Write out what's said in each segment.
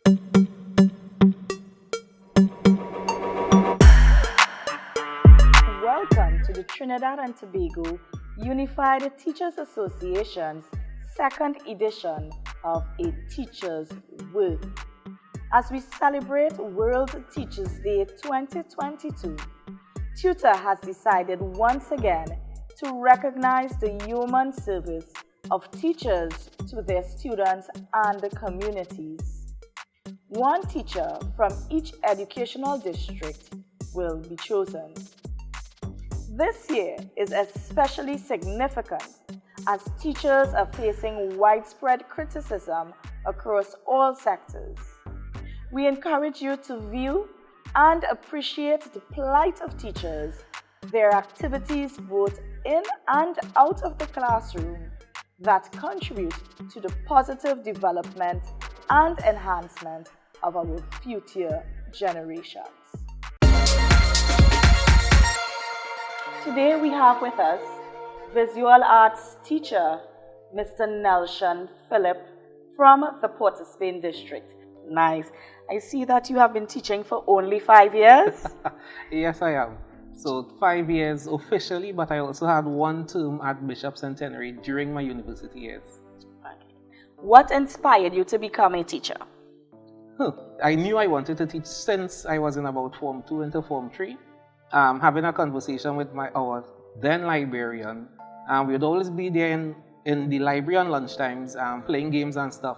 Welcome to the Trinidad and Tobago Unified Teachers Association's second edition of A Teacher's Work. As we celebrate World Teachers Day 2022, Tutor has decided once again to recognize the human service of teachers to their students and the communities. One teacher from each educational district will be chosen. This year is especially significant as teachers are facing widespread criticism across all sectors. We encourage you to view and appreciate the plight of teachers, their activities both in and out of the classroom that contribute to the positive development and enhancement of our future generations. Today we have with us visual arts teacher Mr. Nelshan Phillip from the Port of Spain district. Nice. I see that you have been teaching for only 5 years. Yes, I am. So 5 years officially, but I also had one term at Bishop Centenary during my university years. Okay. What inspired you to become a teacher? I knew I wanted to teach since I was in about Form 2 into Form 3. Having a conversation with our then librarian. We would always be there in the library on lunchtimes, playing games and stuff.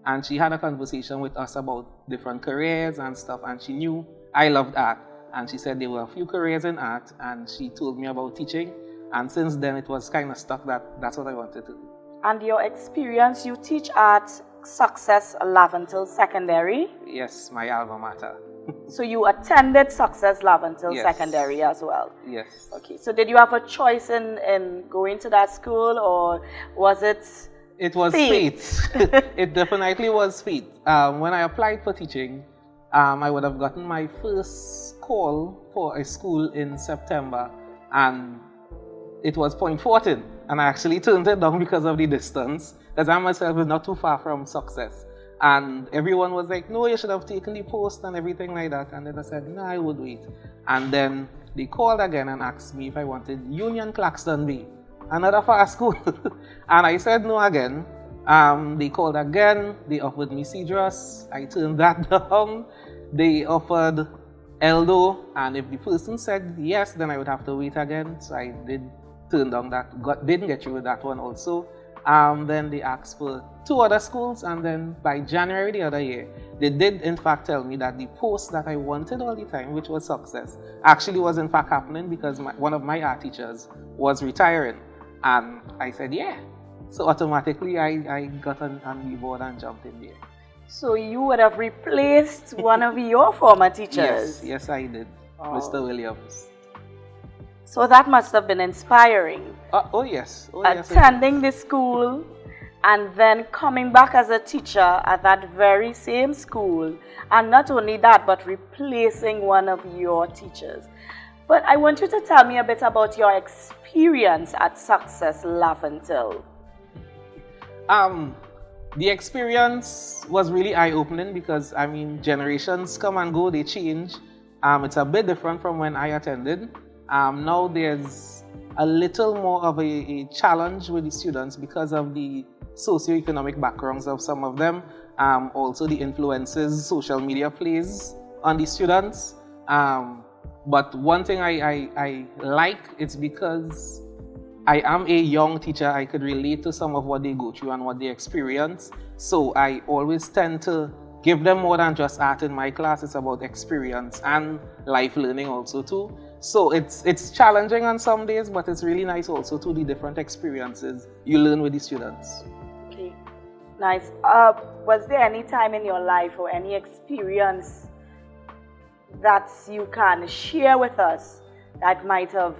And she had a conversation with us about different careers and stuff. And she knew I loved art. And she said there were a few careers in art. And she told me about teaching. And since then, it was kind of stuck that that's what I wanted to do. And your experience, you teach at Success Laventil Secondary? Yes, my alma mater. So you attended Success Laventil Yes. Secondary as well? Yes. Okay, so did you have a choice in going to that school, or was it It was fate. It definitely was fate. When I applied for teaching, I would have gotten my first call for a school in September, and it was Point Fortin, and I actually turned it down because of the distance, because I myself was not too far from Success. And everyone was like, no, you should have taken the post and everything like that. And then I said, no, I would wait. And then they called again and asked me if I wanted Union Claxton Bay, another far school. And I said no again. They called again. They offered me Cedrus. I turned that down. They offered Eldo. And if the person said yes, then I would have to wait again. So I did turn down that. Didn't get through with that one also. Then they asked for 2 other schools, and then by January the other year, they did in fact tell me that the post that I wanted all the time, which was Success, actually was in fact happening because one of my art teachers was retiring. And I said, yeah. So automatically I got on the board and jumped in there. So you would have replaced one of your former teachers? Yes, I did. Oh. Mr. Williams. So that must have been inspiring. Oh yes. Attending the school and then coming back as a teacher at that very same school. And not only that, but replacing one of your teachers. But I want you to tell me a bit about your experience at Success Laventil. The experience was really eye-opening because, I mean, generations come and go, they change. It's a bit different from when I attended. Now there's a little more of a challenge with the students because of the socioeconomic backgrounds of some of them. Also the influences social media plays on the students. But one thing I like, it's because I am a young teacher. I could relate to some of what they go through and what they experience. So I always tend to give them more than just art in my class. It's about experience and life learning also too. So it's challenging on some days, but it's really nice also to the different experiences you learn with the students. Okay, nice. Was there any time in your life or any experience that you can share with us that might have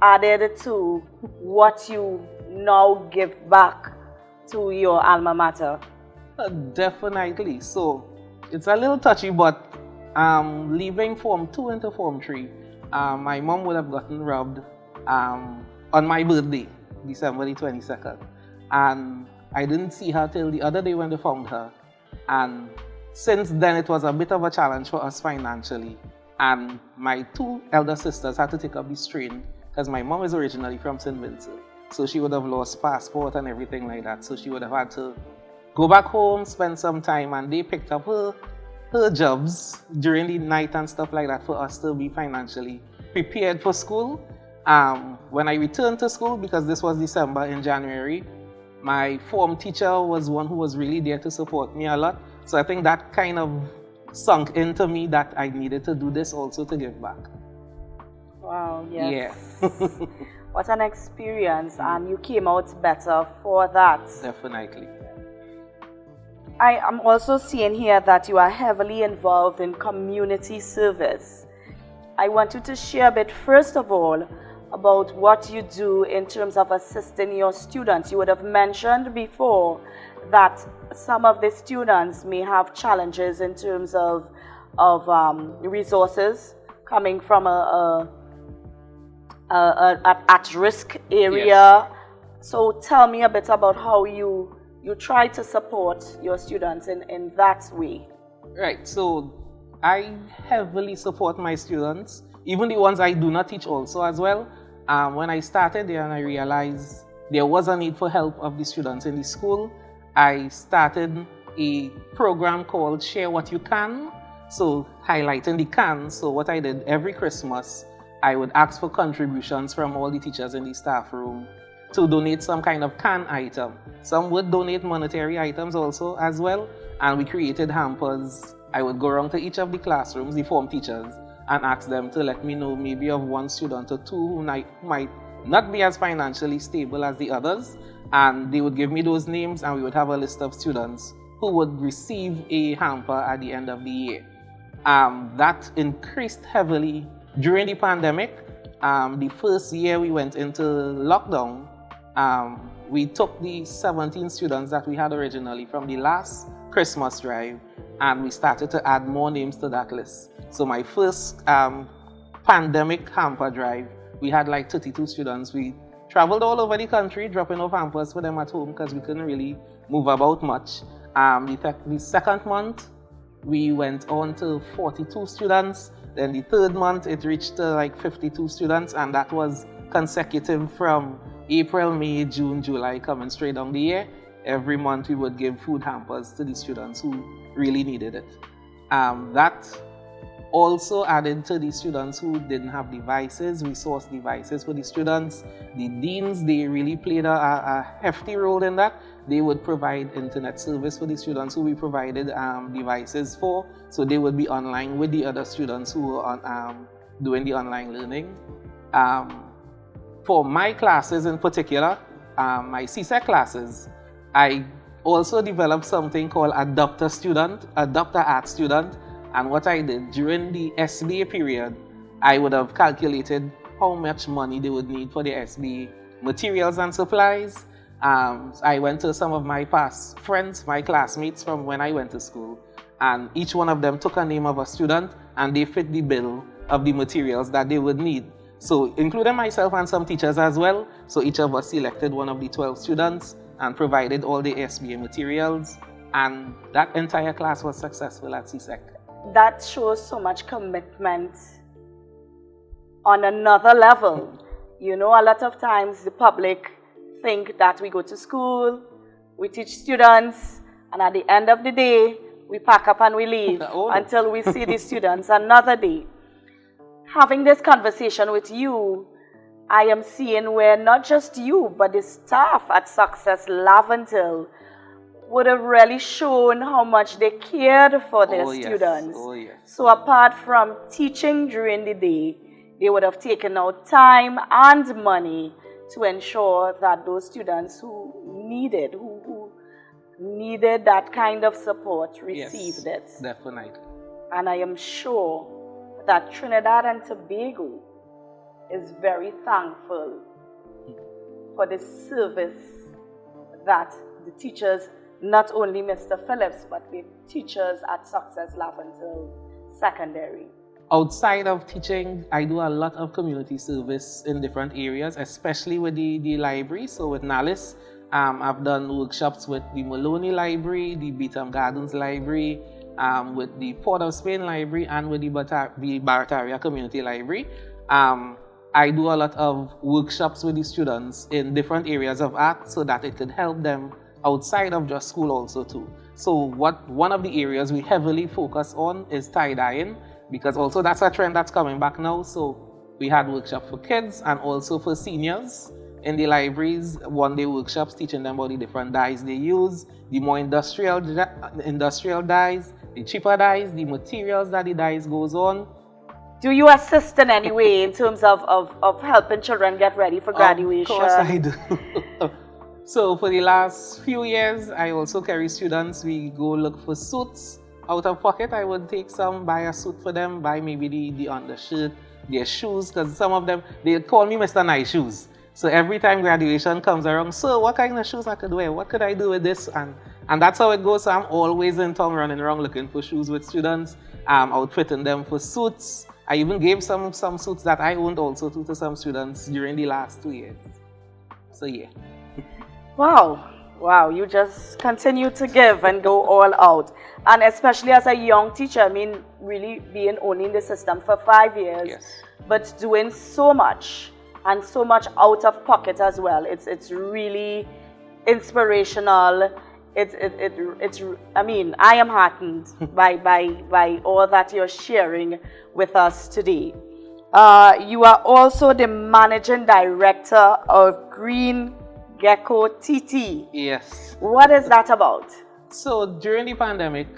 added to what you now give back to your alma mater? Definitely. So it's a little touchy, but leaving Form 2 into Form 3, my mom would have gotten robbed on my birthday, December the 22nd. And I didn't see her till the other day when they found her. And since then it was a bit of a challenge for us financially. And my two elder sisters had to take up the strain because my mom is originally from St. Vincent. So she would have lost passport and everything like that. So she would have had to go back home, spend some time, and they picked up her jobs during the night and stuff like that for us to be financially prepared for school. When I returned to school, because this was December, in January, my form teacher was one who was really there to support me a lot. So I think that kind of sunk into me that I needed to do this also to give back. Wow, yes. Yeah. What an experience, and you came out better for that. Definitely. I am also seeing here that you are heavily involved in community service. I want you to share a bit, first of all, about what you do in terms of assisting your students. You would have mentioned before that some of the students may have challenges in terms of resources coming from a at-risk area. Yes. So tell me a bit about how you try to support your students in that way. Right, so I heavily support my students, even the ones I do not teach also as well. When I started there and I realized there was a need for help of the students in the school, I started a program called Share What You Can, so highlighting the can. So what I did every Christmas, I would ask for contributions from all the teachers in the staff room to donate some kind of can item. Some would donate monetary items also as well, and we created hampers. I would go around to each of the classrooms, the form teachers, and ask them to let me know maybe of one student or two who might not be as financially stable as the others, and they would give me those names, and we would have a list of students who would receive a hamper at the end of the year. That increased heavily during the pandemic. The first year we went into lockdown, we took the 17 students that we had originally from the last Christmas drive, and we started to add more names to that list. So my first pandemic hamper drive, we had like 32 students. We traveled all over the country, dropping off hampers for them at home because we couldn't really move about much. The second month, we went on to 42 students. Then the third month, it reached like 52 students, and that was consecutive from April, May, June, July, coming straight down the year. Every month, we would give food hampers to the students who really needed it. That also added to the students who didn't have devices. We sourced devices for the students. The deans, they really played a hefty role in that. They would provide internet service for the students who we provided devices for, so they would be online with the other students who were doing the online learning. For my classes in particular, my CSEC classes, I also developed something called Adopter Art Student. And what I did during the SBA period, I would have calculated how much money they would need for the SBA materials and supplies. I went to some of my past friends, my classmates from when I went to school, and each one of them took a name of a student and they fit the bill of the materials that they would need. So including myself and some teachers as well. So each of us selected one of the 12 students and provided all the SBA materials, and that entire class was successful at CSEC. That shows so much commitment on another level. You know, a lot of times the public think that we go to school, we teach students, and at the end of the day, we pack up and we leave until we see the students another day. Having this conversation with you, I am seeing where not just you, but the staff at Success Laventille would have really shown how much they cared for their students. Yes. So apart from teaching during the day, they would have taken out time and money to ensure that those students who needed that kind of support received it. Definitely. And I am sure that Trinidad and Tobago is very thankful for the service that the teachers, not only Mr. Phillips, but the teachers at Success Laventille Secondary. Outside of teaching, I do a lot of community service in different areas, especially with the library. So with NALIS, I've done workshops with the Maloney Library, the Beetham Gardens Library, with the Port of Spain Library and with the Barataria Community Library. I do a lot of workshops with the students in different areas of art so that it could help them outside of just school also too. So one of the areas we heavily focus on is tie-dyeing, because also that's a trend that's coming back now. So we had workshops for kids and also for seniors in the libraries, one-day workshops teaching them about the different dyes they use, the more industrial dyes, the cheaper dyes, the materials that the dyes goes on. Do you assist in any way in terms of helping children get ready for graduation? Of course I do. So for the last few years, I also carry students. We go look for suits. Out of pocket, I would take some, buy a suit for them, buy maybe the undershirt, their shoes, because some of them, they call me Mr. Nice Shoes. So every time graduation comes around, so what kind of shoes I could wear? What could I do with this? And that's how it goes. So I'm always in town running around looking for shoes with students, outfitting them for suits. I even gave some suits that I owned also to some students during the last 2 years. So yeah. Wow, you just continue to give and go all out. And especially as a young teacher, I mean, really being only in the system for 5 years, yes, but doing so much and so much out of pocket as well. It's really inspirational. I mean, I am heartened by all that you're sharing with us today. You are also the managing director of Green Gecko TT. Yes. What is that about? So during the pandemic,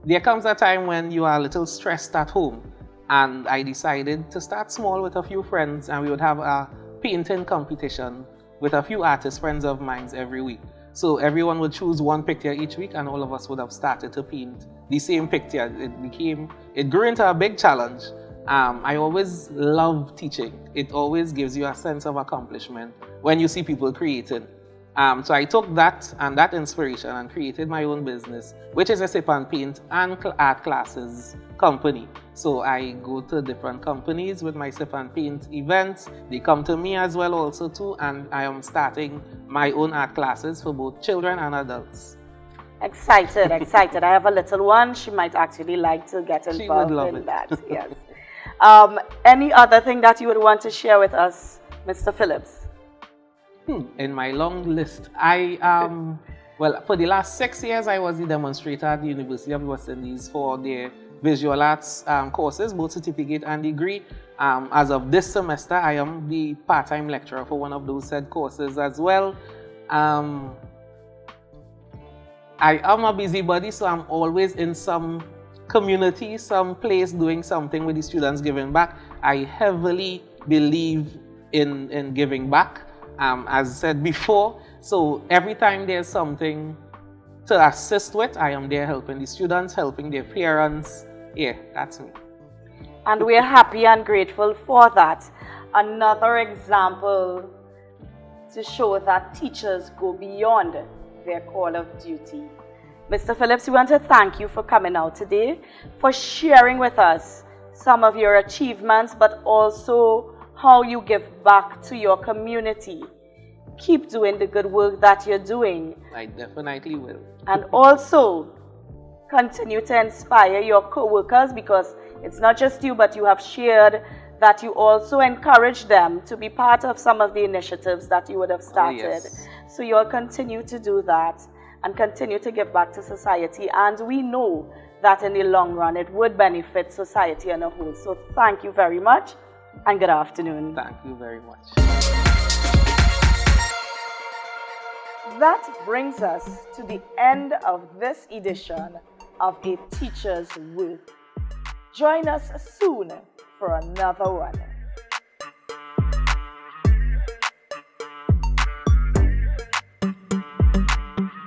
there comes a time when you are a little stressed at home, and I decided to start small with a few friends, and we would have a painting competition with a few artist friends of mine every week. So everyone would choose one picture each week, and all of us would have started to paint the same picture. It grew into a big challenge. I always love teaching. It always gives you a sense of accomplishment when you see people creating. So I took that and that inspiration and created my own business, which is a sip and paint and art classes company. So I go to different companies with my sip and paint events. They come to me as well also too, and I am starting my own art classes for both children and adults. Excited. I have a little one. She might actually like to get involved in that. Yes. Any other thing that you would want to share with us, Mr. Phillips? In my long list, well, for the last 6 years, I was the demonstrator at the University of West Indies for their visual arts courses, both certificate and degree. As of this semester, I am the part-time lecturer for one of those said courses as well. I am a busybody, so I'm always in some community, some place doing something with the students, giving back. I heavily believe in giving back, as said before. So every time there's something to assist with, I am there helping the students, helping their parents. Yeah, that's me. And we're happy and grateful for that. Another example to show that teachers go beyond their call of duty. Mr. Phillips, we want to thank you for coming out today, for sharing with us some of your achievements, but also how you give back to your community. Keep doing the good work that you're doing. I definitely will. And also continue to inspire your co-workers, because it's not just you, but you have shared that you also encourage them to be part of some of the initiatives that you would have started. Oh, yes. So you'll continue to do that and continue to give back to society. And we know that in the long run, it would benefit society as a whole. So thank you very much and good afternoon. Thank you very much. That brings us to the end of this edition of A Teacher's Worth. Join us soon for another one.